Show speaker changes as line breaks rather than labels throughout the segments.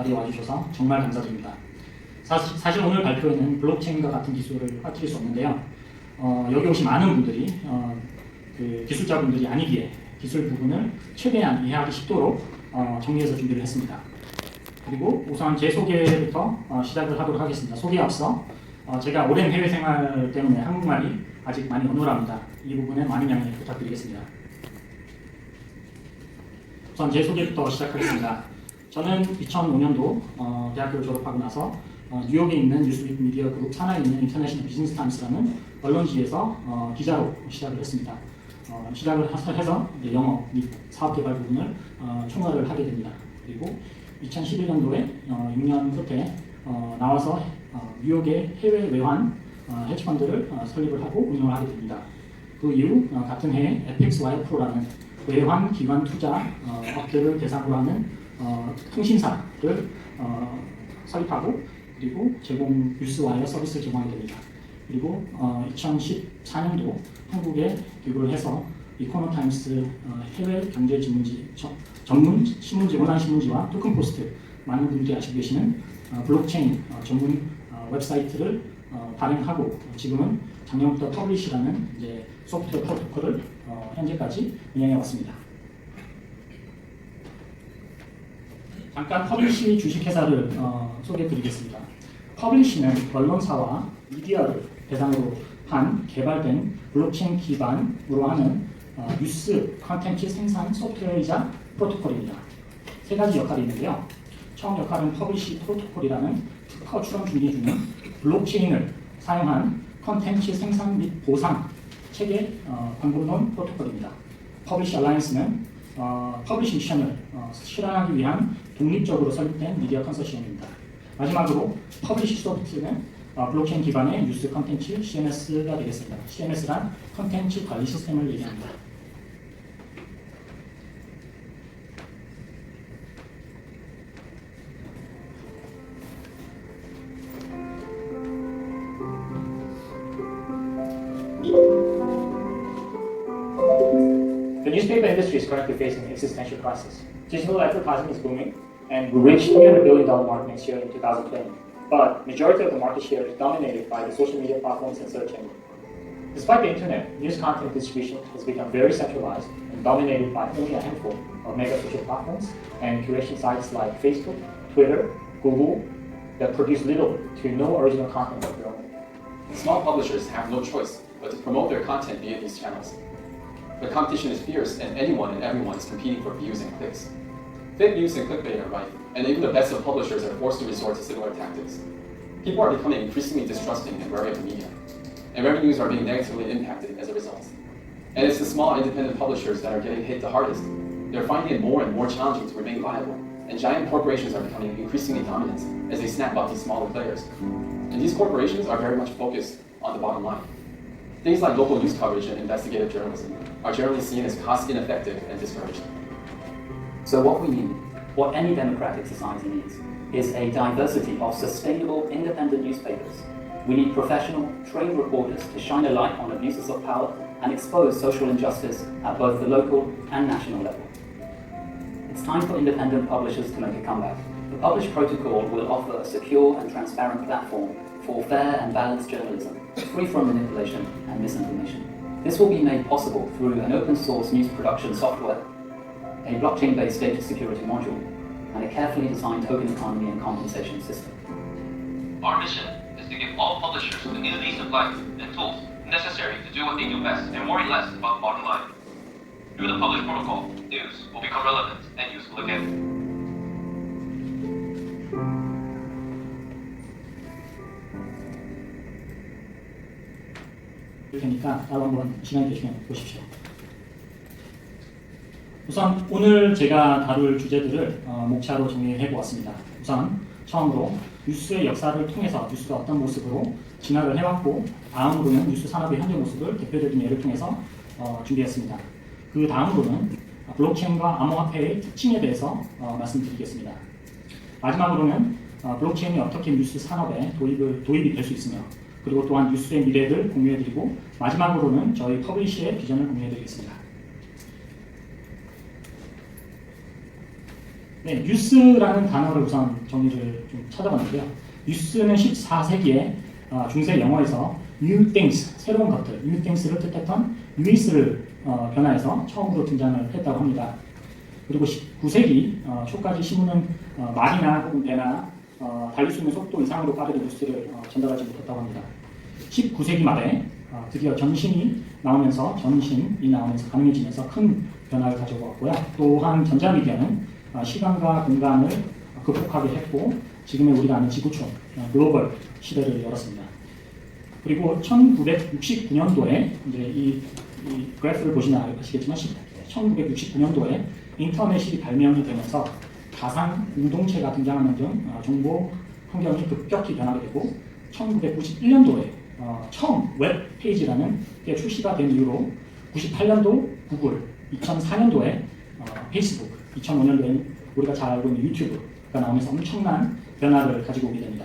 자리에 와주셔서 정말 감사드립니다. 사실 오늘 발표에는 블록체인과 같은 기술을 빠뜨릴 수 없는데요. 여기 오신 많은 분들이 그 기술자분들이 아니기에 기술 부분을 최대한 이해하기 쉽도록 정리해서 준비를 했습니다. 그리고 우선 제 소개부터 시작을 하도록 하겠습니다. 소개에 앞서 제가 오랜 해외 생활 때문에 한국말이 아직 많이 어눌합니다. 이 부분에 많은 양해 부탁드리겠습니다. 우선 제 소개부터 시작하겠습니다. 저는 2005년도 대학교를 졸업하고 나서 뉴욕에 있는 뉴스윗 미디어 그룹 산하에 있는 인터내셔널 비즈니스 타임스라는 언론지에서 기자로 시작을 했습니다. 시작을 해서 이제 영업 및 사업 개발 부분을 총괄을 하게 됩니다. 그리고 2011년도에 6년 끝에 나와서 뉴욕의 해외 외환 헤지펀드를 설립을 하고 운영을 하게 됩니다. 그 이후 같은 해에 FXY 프로라는 외환 기관 투자 업계를 대상으로 하는 통신사를 설립하고 그리고 뉴스와이어 서비스를 제공하게 됩니다. 그리고 2014년도 한국에 귀국을 해서 이코노타임스 해외 경제 전문 신문지 온라인 신문지와 토큰포스트 많은 분들이 아시고 계시는 블록체인 전문 웹사이트를 발행하고 지금은 작년부터 퍼블리시라는 이제 소프트웨어 프로토콜을 현재까지 운영해 왔습니다. 잠깐 퍼블리시 주식회사를 소개해드리겠습니다. 퍼블리시는 언론사와 미디어를 대상으로 한 개발된 블록체인 기반으로 하는 뉴스 컨텐츠 생산 소프트웨어이자 프로토콜입니다. 세 가지 역할이 있는데요. 처음 역할은 퍼블리시 프로토콜이라는 특허 출원 준비 중인 블록체인을 사용한 컨텐츠 생산 및 보상 체계 방법론 프로토콜입니다. 퍼블리시 얼라이언스는 퍼블리시 미션을 실현하기 위한 독립적으로 설립된 미디어 컨소시엄입니다. 마지막으로 퍼블리시 소프트는 블록체인 기반의 뉴스 컨텐츠 CMS가 되겠습니다. CMS란 컨텐츠 관리 시스템을 얘기합니다.
The newspaper industry is currently facing an existential crisis. Digital advertising is booming, and we reach $300 billion mark next year in 2020. But majority of the market share is dominated by the social media platforms and search engine. Despite the internet, news content distribution has become very centralized and dominated by only a handful of mega social platforms and curation sites like Facebook, Twitter, Google that produce little to no original content of their own.
Small publishers have no choice but to promote their content via these channels. The competition is fierce and anyone and everyone is competing for views and clicks. Fake news and clickbait are rife, and even the best of publishers are forced to resort to similar tactics. People are becoming increasingly distrusting and wary of the media, and revenues are being negatively impacted as a result. And it's the small independent publishers that are getting hit the hardest. They're finding it more and more challenging to remain viable, and giant corporations are becoming increasingly dominant as they snap up these smaller players. And these corporations are very much focused on the bottom line. Things like local news coverage and investigative journalism are generally seen as cost ineffective and discouraged.
So what we need, what any democratic society needs, is a diversity of sustainable independent newspapers. We need professional, trained reporters to shine a light on abuses of power and expose social injustice at both the local and national level. It's time for independent publishers to make a comeback. The Publish Protocol will offer a secure and transparent platform for fair and balanced journalism, free from manipulation and misinformation. This will be made possible through an open source news production software, a blockchain-based data security module, and a carefully designed token economy and compensation system.
Our mission is to give all publishers the new lease of life and tools necessary to do what they do best and worry less about the bottom line. Through the Publish Protocol, news will become relevant and useful again.
테니까 따로 한번 시간 되시면 보십시오. 우선 오늘 제가 다룰 주제들을 목차로 정리해 보았습니다. 우선 처음으로 뉴스의 역사를 통해서 뉴스가 어떤 모습으로 진화를 해왔고 다음으로는 뉴스 산업의 현재 모습을 대표적인 예를 통해서 준비했습니다. 그 다음으로는 블록체인과 암호화폐의 특징에 대해서 말씀드리겠습니다. 마지막으로는 블록체인이 어떻게 뉴스 산업에 도입이 될 수 있으며 그리고 또한 뉴스의 미래를 공유해드리고 마지막으로는 저희 퍼블리시의 비전을 공유해드리겠습니다. 네, 뉴스라는 단어를 우선 정의를 좀 찾아봤는데요. 뉴스는 14세기에 중세 영어에서 new things, 새로운 것들, new things를 뜻했던 뉴이스를 변화해서 처음으로 등장을 했다고 합니다. 그리고 19세기 초까지 신문은 말이나 혹은 배나 달릴 수 있는 속도 이상으로 빠르게 뉴스를 전달하지 못했다고 합니다. 19세기 말에 드디어 전신이 나오면서 가능해지면서 큰 변화를 가져왔고요. 또한 전자미디어는 시간과 공간을 극복하게 했고 지금의 우리가 아는 지구촌, 글로벌 시대를 열었습니다. 그리고 1969년도에 이제 이 그래프를 보시면 아시겠지만 1969년도에 인터넷이 발명이 되면서 가상 공동체가 등장하는 등 정보 환경이 급격히 변하게 되고 1991년도에 처음 웹페이지라는 게 출시가 된 이후로 98년도 구글, 2004년도에 페이스북, 2005년도에 우리가 잘 알고 있는 유튜브가 나오면서 엄청난 변화를 가지고 오게 됩니다.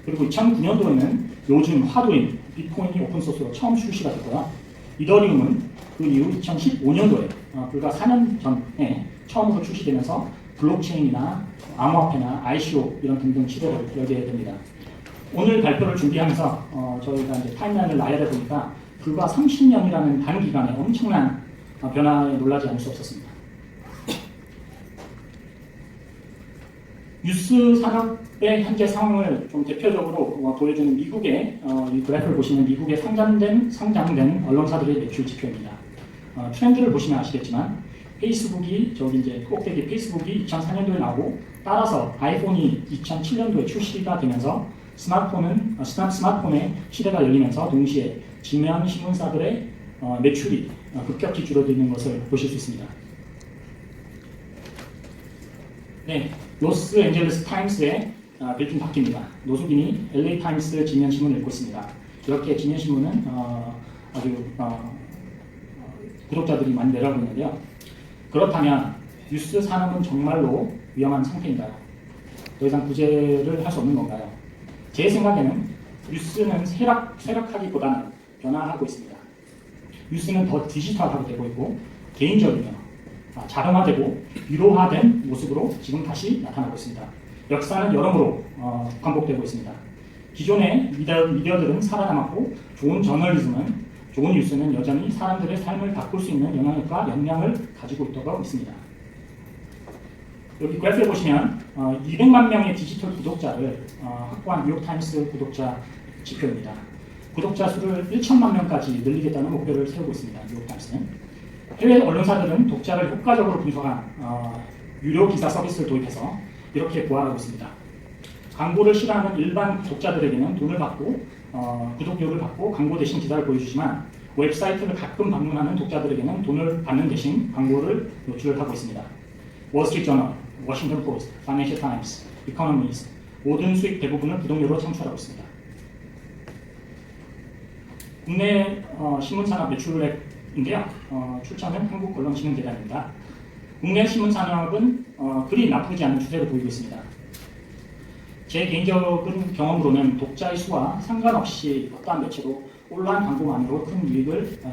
그리고 2009년도에는 요즘 화두인 비트코인이 오픈소스로 처음 출시가 됐고요. 이더리움은 그 이후 2015년도에 불과 4년 전에 처음으로 출시되면서 블록체인이나 암호화폐나 ICO 이런 등등 시대를 열게 됩니다. 오늘 발표를 준비하면서 저희가 이제 타임라인을 나열해 보니까 불과 30년이라는 단기간에 엄청난 변화에 놀라지 않을 수 없었습니다. 뉴스 산업의 현재 상황을 좀 대표적으로 보여주는 미국의 이 그래프를 보시면 미국의 상장된 언론사들의 매출 지표입니다. 트렌드를 보시면 아시겠지만 페이스북이 저기 이제 꼭대기 페이스북이 2004년도에 나오고 따라서 아이폰이 2007년도에 출시가 되면서 스마트폰의 시대가 열리면서 동시에 지면 신문사들의 매출이 급격히 줄어드는 것을 보실 수 있습니다. 네, 로스앤젤레스 타임스의 빌딩 바뀝니다. 노숙인이 LA 타임스 지면 신문을 읽고 있습니다. 이렇게 지면 신문은 아주 구독자들이 많이 내려가고 있는데요. 그렇다면 뉴스 산업은 정말로 위험한 상태인가요? 더 이상 구제를 할 수 없는 건가요? 제 생각에는 뉴스는 쇠락하기보다는 변화하고 있습니다. 뉴스는 더 디지털화가 되고 있고 개인적이며 자동화되고 유로화된 모습으로 지금 다시 나타나고 있습니다. 역사는 여러모로 반복되고 있습니다. 기존의 미디어들은 살아남았고 좋은 저널리즘은, 좋은 뉴스는 여전히 사람들의 삶을 바꿀 수 있는 영향력과 역량을 가지고 있다고 믿습니다. 여기 그래프에 보시면 200만 명의 디지털 구독자를 확보한 뉴욕타임스 구독자 지표입니다. 구독자 수를 1천만 명까지 늘리겠다는 목표를 세우고 있습니다. 뉴욕타임스는. 해외 언론사들은 독자를 효과적으로 분석한 유료 기사 서비스를 도입해서 이렇게 부활하고 있습니다. 광고를 싫어하는 일반 독자들에게는 돈을 받고 구독료를 받고 광고 대신 기사를 보여주지만 웹사이트를 가끔 방문하는 독자들에게는 돈을 받는 대신 광고를 노출을 하고 있습니다. 월스트리트저널, 워싱턴 포스트, 파이낸셜 타임스, 이코노미스트 모든 수익 대부분을 구독료로 창출하고 있습니다. 국내 신문산업 매출액인데요. 출처는 한국언론신문재단입니다. 국내 신문산업은 그리 나쁘지 않은 추세를 보이고 있습니다. 제 개인적인 경험으로는 독자의 수와 상관없이 어떠한 매체로 온라인 광고만으로 큰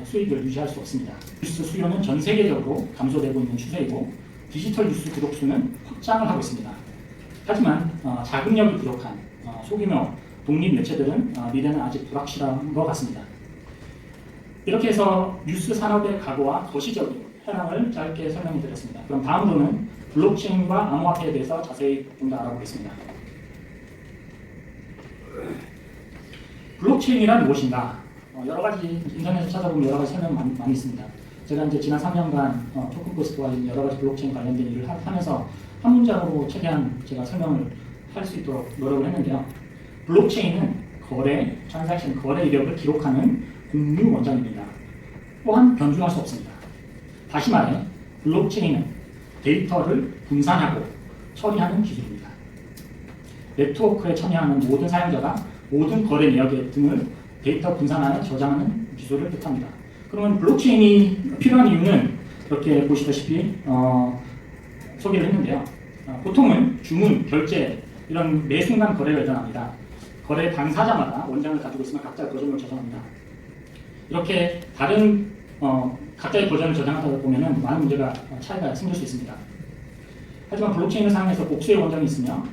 수익을 유지할 수 없습니다. 뉴스 수요는 전 세계적으로 감소되고 있는 추세이고 디지털 뉴스 구독 수는 확장을 하고 있습니다. 하지만 자금력이 부족한 소규모 독립 매체들은 미래는 아직 불확실한 것 같습니다. 이렇게 해서 뉴스 산업의 과거와 거시적인 현황을 짧게 설명해 드렸습니다. 그럼 다음으로는 블록체인과 암호화폐에 대해서 자세히 좀 더 알아보겠습니다. 블록체인이란 무엇인가? 여러 가지 인터넷에 찾아보면 여러 가지 설명 많이 있습니다. 제가 이제 지난 3년간 토큰코스트와 여러 가지 블록체인 관련된 일을 하면서 한 문장으로 최대한 제가 설명을 할 수 있도록 노력을 했는데요. 블록체인은 거래 이력을 기록하는 공유 원장입니다. 또한 변주할 수 없습니다. 다시 말해 블록체인은 데이터를 분산하고 처리하는 기술입니다. 네트워크에 참여하는 모든 사용자가 모든 거래 내역 등을 데이터 분산하여 저장하는 기술을 뜻합니다. 그러면 블록체인이 필요한 이유는 이렇게 보시다시피 소개를 했는데요. 보통은 주문, 결제 이런 매 순간 거래가 일어납니다. 거래 당사자마다 원장을 가지고 있으면 각자의 버전을 저장합니다. 이렇게 다른 각자의 버전을 저장하다 보면 많은 문제가 차이가 생길 수 있습니다. 하지만 블록체인을 사용해서 복수의 원정이 있으며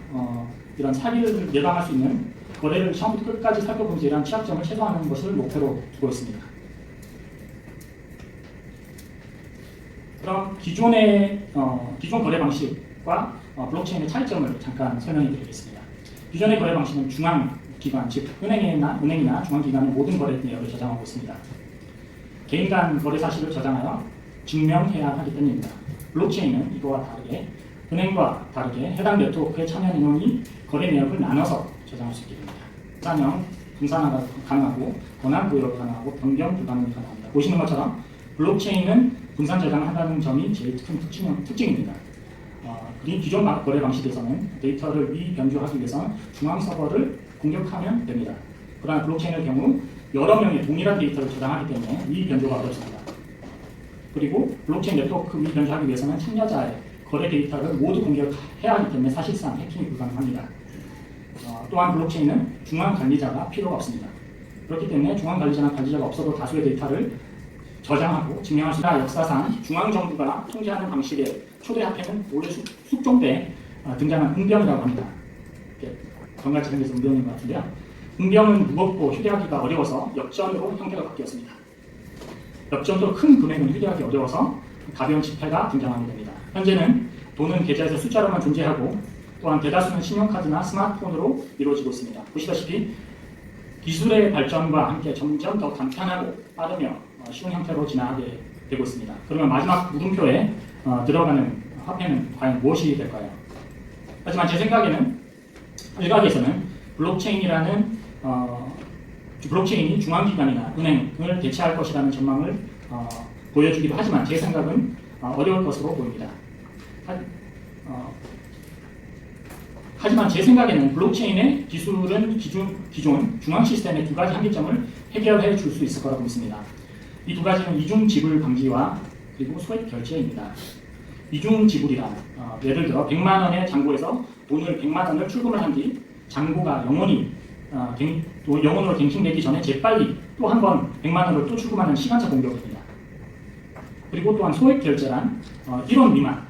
이런 사기를 예방할 수 있는 거래를 처음부터 끝까지 살펴보면서 이러한 취약점을 최소화하는 것을 목표로 두고 있습니다. 그럼 기존 거래 방식과 블록체인의 차이점을 잠깐 설명해 드리겠습니다. 기존의 거래 방식은 중앙기관, 즉 은행이나 중앙기관의 모든 거래 내역을 저장하고 있습니다. 개인 간 거래 사실을 저장하여 증명해야 하기 때문입니다. 블록체인은 이거와 다르게 은행과 다르게 해당 네트워크에 참여한 인원이 거래 내역을 나눠서 저장할 수 있게 됩니다. 분산형, 분산화가 가능하고 권한 부여가 가능하고 변경 불가능이 가능합니다. 보시는 것처럼 블록체인은 분산 저장을 한다는 점이 제일 큰 특징입니다. 기존 거래 방식에서는 데이터를 미변조하기 위해서는 중앙 서버를 공격하면 됩니다. 그러나 블록체인의 경우 여러 명의 동일한 데이터를 저장하기 때문에 미변조가 어렵습니다. 그리고 블록체인 네트워크 미변조하기 위해서는 참여자의 거래 데이터를 모두 공격해야 하기 때문에 사실상 해킹이 불가능합니다. 또한 블록체인은 중앙 관리자가 필요가 없습니다. 그렇기 때문에 중앙 관리자나 관리자가 없어도 다수의 데이터를 저장하고 증명할 수 있다. 역사상 중앙 정부가 통제하는 방식의 초대 화폐는 원래 숙종 때 등장한 응병이라고 합니다. 정갈치 생겨서 응병인 것 같은데요. 응병은 무겁고 휴대하기가 어려워서 엽전으로 형태가 바뀌었습니다. 엽전도 큰 금액은 휴대하기 어려워서 가벼운 지폐가 등장하게 됩니다. 현재는 돈은 계좌에서 숫자로만 존재하고 또한 대다수는 신용카드나 스마트폰으로 이루어지고 있습니다. 보시다시피 기술의 발전과 함께 점점 더 간편하고 빠르며 쉬운 형태로 진화하게 되고 있습니다. 그러면 마지막 물음표에 들어가는 화폐는 과연 무엇이 될까요? 하지만 제 생각에는 일각에서는 블록체인이 중앙기관이나 은행을 대체할 것이라는 전망을 보여주기도 하지만 제 생각은 어려울 것으로 보입니다. 하지만 제 생각에는 블록체인의 기술은 기존 중앙 시스템의 두 가지 한계점을 해결해 줄 수 있을 거라고 믿습니다. 이 두 가지는 이중 지불 방지와 그리고 소액 결제입니다. 이중 지불이란 예를 들어 100만 원의 잔고에서 돈을 100만 원을 출금을 한 뒤 잔고가 영원으로 갱신되기 전에 재빨리 또 한 번 100만 원을 또 출금하는 시간차 공격입니다. 그리고 또한 소액 결제란 1원 미만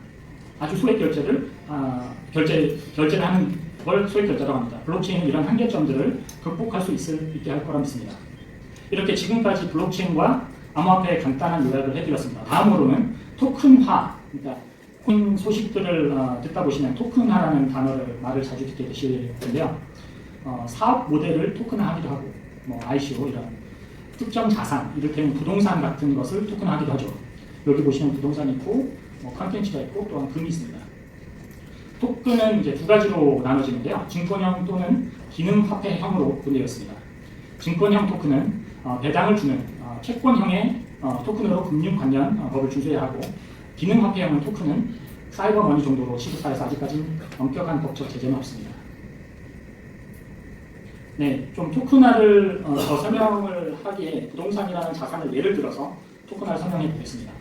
아주 소액 결제를 하는 걸 소액 결제라고 합니다. 블록체인은 이런 한계점들을 극복할 수 있게 할 거라 믿습니다. 이렇게 지금까지 블록체인과 암호화폐의 간단한 요약을 해드렸습니다. 다음으로는 토큰화, 그러니까 코인 소식들을 듣다 보시면 토큰화라는 말을 자주 듣게 되실 텐데요. 사업 모델을 토큰화하기도 하고, ICO 이런 특정 자산, 이를테면 부동산 같은 것을 토큰화하기도 하죠. 여기 보시면 부동산이 있고, 컨텐츠가 있고, 또한 금이 있습니다. 토큰은 이제 두 가지로 나눠지는데요. 증권형 또는 기능화폐형으로 분류되어 있습니다. 증권형 토큰은 배당을 주는 채권형의 토큰으로 금융 관련 법을 준수해야 하고, 기능화폐형의 토큰은 사이버머니 정도로 취급사에서 아직까지 엄격한 법적 제재는 없습니다. 네, 좀 토큰화를 더 설명을 하기에 부동산이라는 자산을 예를 들어서 토큰화를 설명해 보겠습니다.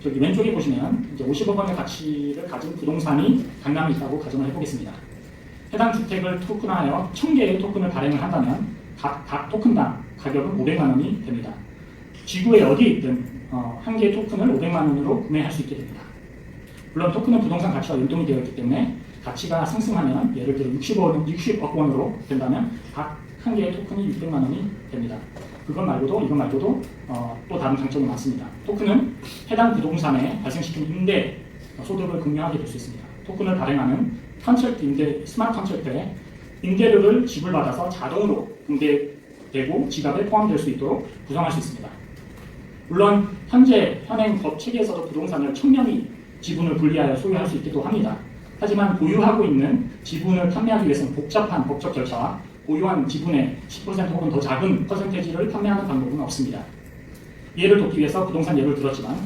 저기 왼쪽에 보시면 이제 50억 원의 가치를 가진 부동산이 강남에 있다고 가정을 해보겠습니다. 해당 주택을 토큰화하여 1000개의 토큰을 발행을 한다면 각 토큰당 가격은 500만 원이 됩니다. 지구에 어디에 있든 한 개의 토큰을 500만 원으로 구매할 수 있게 됩니다. 물론 토큰은 부동산 가치와 연동이 되어 있기 때문에 가치가 상승하면 예를 들어 60억 원으로 된다면 각 한 개의 토큰이 600만 원이 됩니다. 이건 말고도 또 다른 장점이 많습니다. 토큰은 해당 부동산에 발생시킨 임대 소득을 증명하게 될 수 있습니다. 토큰을 발행하는 스마트 컨트랙트에 임대료를 지불받아서 자동으로 공개되고 지갑에 포함될 수 있도록 구성할 수 있습니다. 물론 현행 법 체계에서도 부동산을 1000명이 지분을 분리하여 소유할 수 있기도 합니다. 하지만 보유하고 있는 지분을 판매하기 위해서는 복잡한 법적 절차와 보유한 지분의 10% 혹은 더 작은 퍼센테이지를 판매하는 방법은 없습니다. 이해를 돕기 위해서 부동산 예를 들었지만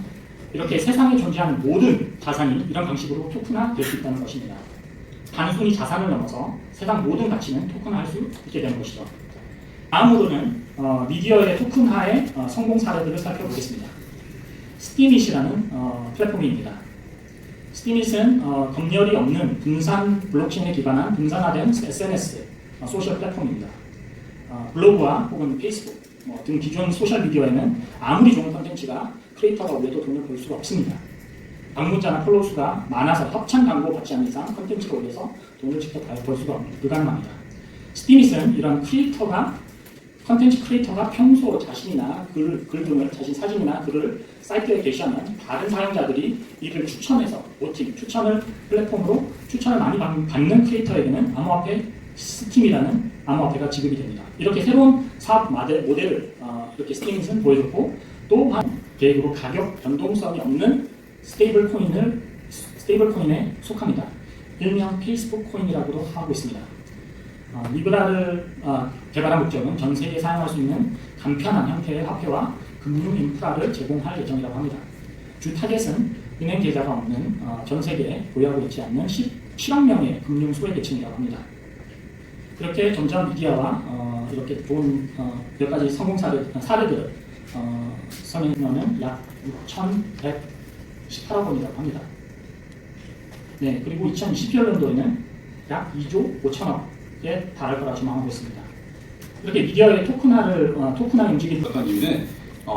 이렇게 세상에 존재하는 모든 자산이 이런 방식으로 토큰화될 수 있다는 것입니다. 단순히 자산을 넘어서 세상 모든 가치는 토큰화할 수 있게 되는 것이죠. 다음으로는 미디어의 토큰화의 성공 사례들을 살펴보겠습니다. 스티밋이라는 플랫폼입니다. 스티밋은 검열이 없는 분산 블록체인에 기반한 분산화된 SNS 소셜 플랫폼입니다. 블로그와 혹은 페이스북 등 기존 소셜 미디어에는 아무리 좋은 콘텐츠가 크리에이터가 올려도 돈을 벌 수가 없습니다. 방문자나 팔로우 수가 많아서 협찬 광고 받지 않는 이상 컨텐츠를 올려서 돈을 직접 벌 수가 없는 불가능합니다. 스티밋은 이런 컨텐츠 크리에이터가 평소 자신이나 글 등을 자신 사진이나 글을 사이트에 게시하면 다른 사용자들이 이를 추천해서 보팅, 플랫폼으로 추천을 많이 받는 크리에이터에게는 암호화폐 스팀이라는 암호화폐가 지급이 됩니다. 이렇게 새로운 사업 모델을 이렇게 스티밋은 보여줬고 또한 계획으로 가격 변동성이 없는 스테이블 코인에 속합니다. 일명 페이스북 코인이라고도 하고 있습니다. 리브라를 개발한 목적은 전 세계에 사용할 수 있는 간편한 형태의 화폐와 금융 인프라를 제공할 예정이라고 합니다. 주 타겟은 은행 계좌가 없는 전 세계에 보유하고 있지 않는 17억 명의 금융 소외계층이라고 합니다. 그렇게 점점 미디어와 이렇게 좋은 몇 가지 성공 사례들을 설명하면 약 6,118억 원이라고 합니다. 네, 그리고 2021년도에는 약 2조 5천억에 달할 거라 전망하고 있습니다. 이렇게 미디어의 토큰화 움직임이
어떤 이유는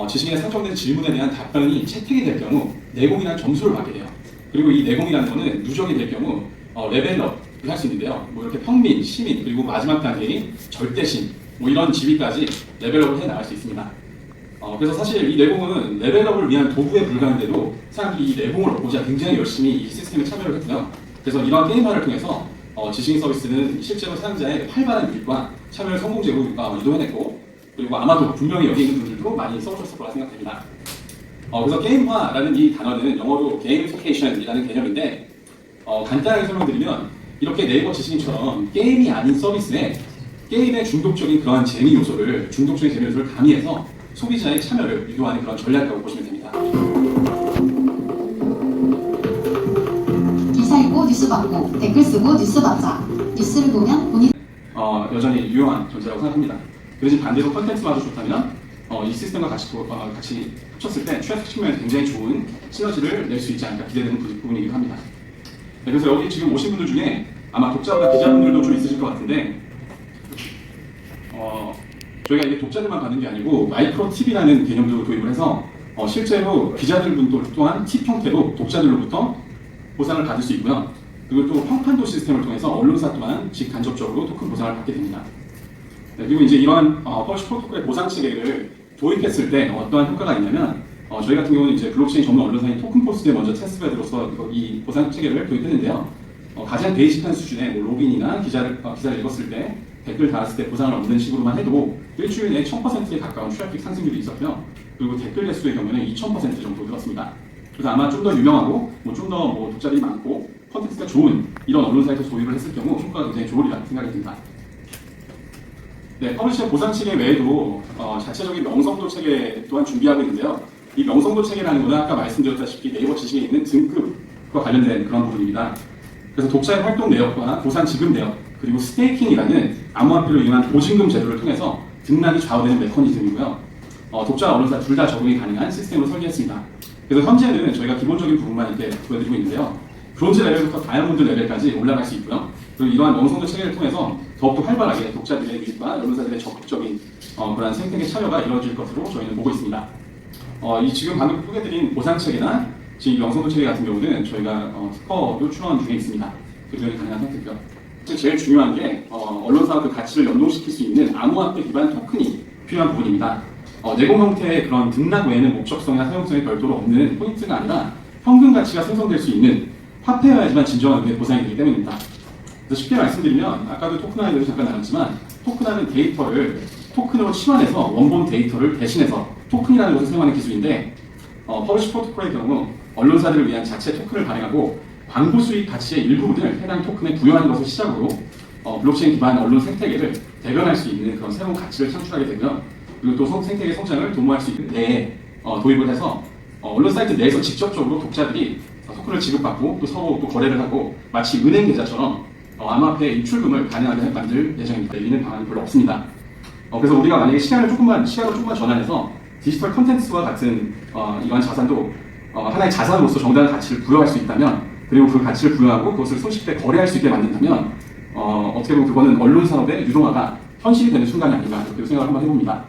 지식인에 상정된 질문에 대한 답변이 채택이 될 경우 내공이라는 점수를 받게 돼요. 그리고 이 내공이라는 것은 누적이 될 경우 레벨업을 할 수 있는데요. 뭐 이렇게 평민, 시민, 그리고 마지막 단계인 절대신, 뭐 이런 지위까지 레벨업을 해 나갈 수 있습니다. 그래서 사실 이 내공은 레벨업을 위한 도구에 불과한데도 사람들이 이 내공을 얻고자 굉장히 열심히 이 시스템에 참여를 했고요. 그래서 이러한 게임화를 통해서 지식인 서비스는 실제로 사용자의 활발한 유입과 참여를 성공적으로 유도해냈고, 그리고 아마도 분명히 여기 있는 분들도 많이 써보셨을 거라 생각됩니다. 그래서 게임화라는 이 단어는 영어로 gamification이라는 개념인데, 간단하게 설명드리면 이렇게 네이버 지식인처럼 게임이 아닌 서비스에 게임의 중독적인 재미 요소를 가미해서 소비자의 참여를 유도하는 그런 전략이라고 보시면 됩니다.
기사 읽고 뉴스 받고 댓글 쓰고 뉴스 받자. 뉴스를 보면 본인
여전히 유용한 존재라고 생각합니다. 그래서 반대로 컨텐츠마저 좋다면 이 시스템과 같이 합쳤을 때 트래픽 측면에서 굉장히 좋은 시너지를 낼 수 있지 않을까 기대되는 부분이기도 합니다. 네, 그래서 여기 지금 오신 분들 중에 아마 독자보다 기자분들도 좀 있으실 것 같은데 저희가 이게 독자들만 받는 게 아니고 마이크로 팁이라는 개념도 도입을 해서 실제로 기자들분 또한 팁 형태로 독자들로부터 보상을 받을 수 있고요. 그리고 또 평판도 시스템을 통해서 언론사 또한 직간접적으로 토큰 보상을 받게 됩니다. 네, 그리고 이제 이러한 퍼블리시 프로토콜의 보상 체계를 도입했을 때 어떠한 효과가 있냐면 저희 같은 경우는 이제 블록체인 전문 언론사인 토큰포스에 먼저 테스트베드로서 이 보상 체계를 도입했는데요. 가장 베이직한 수준의 로그인이나 기사를 읽었을 때 댓글 달았을 때 보상을 얻는 식으로만 해도 일주일 내에 1000%에 가까운 트래픽 상승률이 있었고요. 그리고 댓글 개수의 경우에는 2000% 정도 늘었습니다. 그래서 아마 좀 더 유명하고 좀 더 독자들이 많고 컨텐츠가 좋은 이런 언론사에서 소유를 했을 경우 효과가 굉장히 좋으리라 생각이 듭니다. 네, 퍼블리셔 보상 체계 외에도 자체적인 명성도 체계 또한 준비하고 있는데요. 이 명성도 체계라는 것은 아까 말씀드렸다시피 네이버 지식에 있는 등급과 관련된 그런 부분입니다. 그래서 독자의 활동 내역과 보상 지급 내역, 그리고 스테이킹이라는 암호화폐로 이용한 보증금 제도를 통해서 등락이 좌우되는 메커니즘이고요. 독자와 언론사 둘 다 적용이 가능한 시스템으로 설계했습니다. 그래서 현재는 저희가 기본적인 부분만 이렇게 보여드리고 있는데요. 브론즈 레벨부터 다이아몬드 레벨까지 올라갈 수 있고요. 그리고 이러한 명성도 체계를 통해서 더욱더 활발하게 독자들의 유입과 언론사들의 적극적인 그런 생태계 참여가 이루어질 것으로 저희는 보고 있습니다. 이 지금 방금 소개드린 보상 체계나 지금 명성도 체계 같은 경우는 저희가 특허도 출원 중에 있습니다. 그전이 가능한 상태고요. 제일 중요한 게 언론사와 그 가치를 연동시킬 수 있는 암호화폐 기반 토큰이 필요한 부분입니다. 내공 형태의 그런 등락 외에는 목적성이나 사용성이 별도로 없는 포인트가 아니라 평균 가치가 생성될 수 있는 화폐여야지만 진정한 의미의 보상이 되기 때문입니다. 그래서 쉽게 말씀드리면 아까도 토큰화에도 잠깐 나눴지만 토큰화는 데이터를 토큰으로 치환해서 원본 데이터를 대신해서 토큰이라는 것을 사용하는 기술인데 퍼블리시 프로토콜의 경우 언론사들을 위한 자체 토큰을 발행하고 광고 수익 가치의 일부분을 해당 토큰에 부여하는 것을 시작으로 블록체인 기반 언론 생태계를 대변할 수 있는 그런 새로운 가치를 창출하게 되면 그리고 또 생태계 성장을 도모할 수 있는 데에 도입을 해서 언론 사이트 내에서 직접적으로 독자들이 토큰을 지급받고 또 서로 또 거래를 하고 마치 은행 계좌처럼 암호화폐 입출금을 가능하게 만들 예정입니다. 여기는 방안이 별로 없습니다. 그래서 우리가 만약에 시간을 조금만 전환해서 디지털 컨텐츠와 같은 이러한 자산도 하나의 자산으로서 정당한 가치를 부여할 수 있다면, 그리고 그 가치를 부여하고 그것을 손쉽게 거래할 수 있게 만든다면 어떻게 보면 그거는 언론 산업의 유동화가 현실이 되는 순간이 아닌가 이렇게 생각을 한번 해봅니다.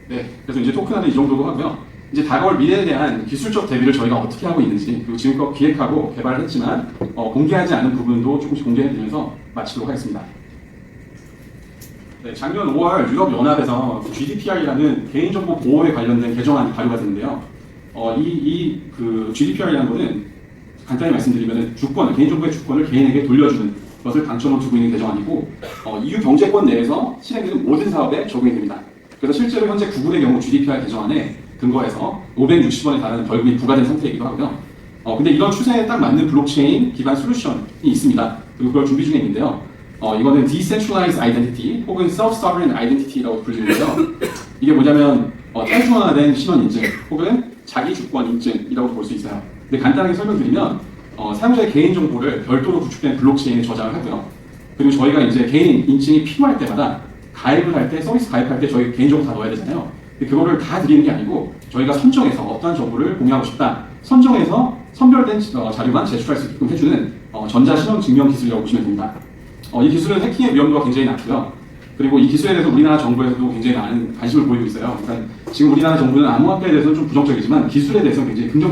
네, 그래서 이제 토큰화는 이 정도로 하고요. 이제 다가올 미래에 대한 기술적 대비를 저희가 어떻게 하고 있는지, 그리고 지금껏 기획하고 개발을 했지만 공개하지 않은 부분도 조금씩 공개해드리면서 마치도록 하겠습니다. 네, 작년 5월 유럽연합에서 GDPR이라는 개인정보 보호에 관련된 개정안이 발의가 됐는데요. 그 GDPR이라는 것은 간단히 말씀드리면 개인정보의 주권을 개인에게 돌려주는 것을 방점으로 두고 있는 개정안이고, EU 경제권 내에서 실행되는 모든 사업에 적용이 됩니다. 그래서 실제로 현재 구글의 경우 GDPR 개정안에 근거해서 560원에 달하는 벌금이 부과된 상태이기도 하고요. 근데 이런 추세에 딱 맞는 블록체인 기반 솔루션이 있습니다. 그리고 그걸 준비 중에 있는데요. 이거는 Decentralized Identity 혹은 Self-Sovereign Identity라고 불리는데요. 이게 뭐냐면 탈중화된 신원 인증 혹은 자기 주권 인증이라고 볼 수 있어요. 근데 간단하게 설명드리면 사용자의 개인 정보를 별도로 구축된 블록체인에 저장을 하고요. 그리고 저희가 이제 개인 인증이 필요할 때마다 가입을 할 때, 서비스 가입할 때 저희 개인정보 다 넣어야 되잖아요. 근데 그거를 다 드리는 게 아니고 저희가 선정해서 어떠한 정보를 공유하고 싶다, 선정해서 선별된 자료만 제출할 수 있게끔 해주는 전자신원 증명 기술이라고 보시면 됩니다. 이 기술은 해킹의 위험도가 굉장히 낮고요. 그리고 이 기술에 대해서 우리나라 정부에서도 굉장히 많은 관심을 보이고 있어요. 그러니까 지금 우리나라 정부는 암호화폐에 대해서는 좀 부정적이지만 기술에 대해서는 굉장히 긍정적입니다.